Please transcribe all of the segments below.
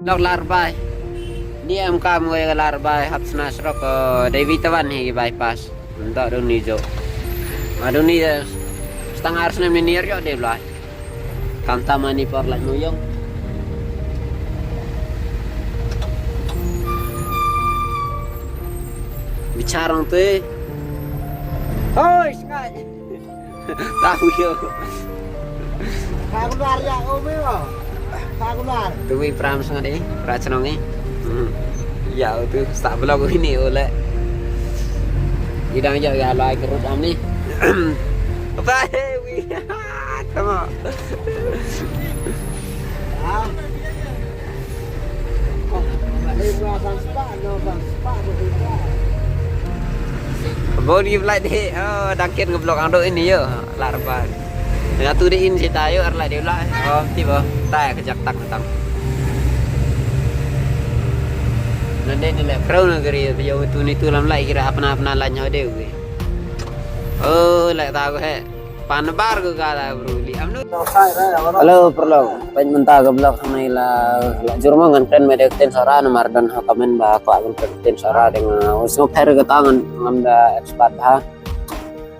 Lok larbai. Dia MK mulai larbai hapsna srok Dewi Tawan hi bypass. Untuk duni jo. Aduni setengah harusnya menir yo deh lah. Kanta mani por lak nuyong. Bicara tuh. Hoi, sekali. Tahu yo. Kagular ya ome mo. Kagular. Tuwi pram sangat deh, racanongi. Ya itu tak blog ini oleh. Idang aja ya lai kerut am ni. Apa wi? Tama. Ah. Ini bukan spa, no bang spa begitu. Body flight deh. Oh, dangkin ngeblok ando ini yo, larban. Dengan tu diin si tayo arlah dia lah. Oh, tiba. Tai kejak tak tentang. Nanti ni lah kerau negeri tu tu ni tu lam lai kira apa-apa lainnya dia gue. Oh, lai tahu he. Panbar ke kala bro. Li amnu. Halo perlo. Pen mentah ke blog sama ila jurmangan kan medekten sara nomor dan komen ba ko akan medekten sara dengan usno per ke tangan ngamda ekspat ha.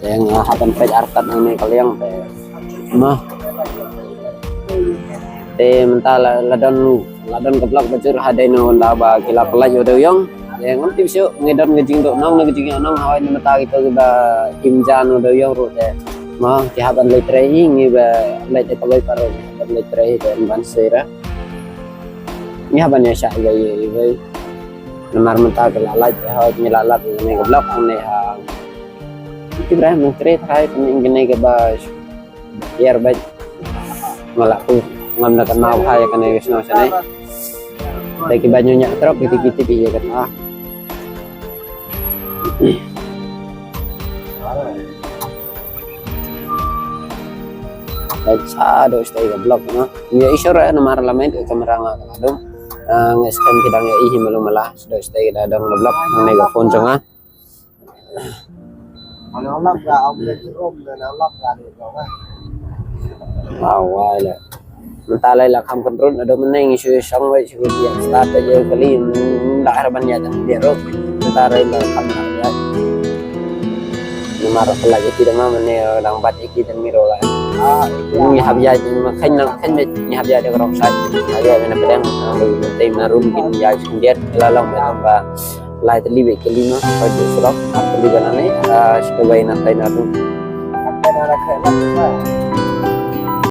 Yang hapan pej arkat ini kalian mah mentah ladon keblak bajur hadaino nda ba kila kala jodo yang ngon tim sio ngedon ngejing do nong ngejing nong hawa ni mata itu ba kimjan do yang ro de mah ki haban le training ni ba le te pagoi paro haban le training dan bansera ni haban ya sha ya ye nomor mata ke lalat ha ni lalat ni keblak ni ha Ibrahim mengkret hai peningene ke ba biar baik ngelaku ngamdakan mau hai kan wis no sane lagi banyunya truk gitu-gitu piye kan ah baca do stay ke blog no ya isora nomor lamen ke kamera ngadong ngeskan kidang ya ihi melu malah sudah stay ke dadang blog nang phone jonga Kalau Allah ra ông lên ôm rồi Allah ra được rồi. Wow, là ta lại là không control ở đâu mình nên suy sống với sự việc start bây giờ cái lim đã ra ban nhà thằng địa rồi ta đây là không làm vậy nhưng mà rồi lại cái đó mà mình đang bắt cái tên miro lại như hấp dẫn nhưng mà khanh như hấp dẫn được rong sai bây giờ mình đang tìm là room kinh dài sinh điết là lòng và lại terlibat cái lim nó phải được sửa terlibat này sebagai nanti narum Ada nak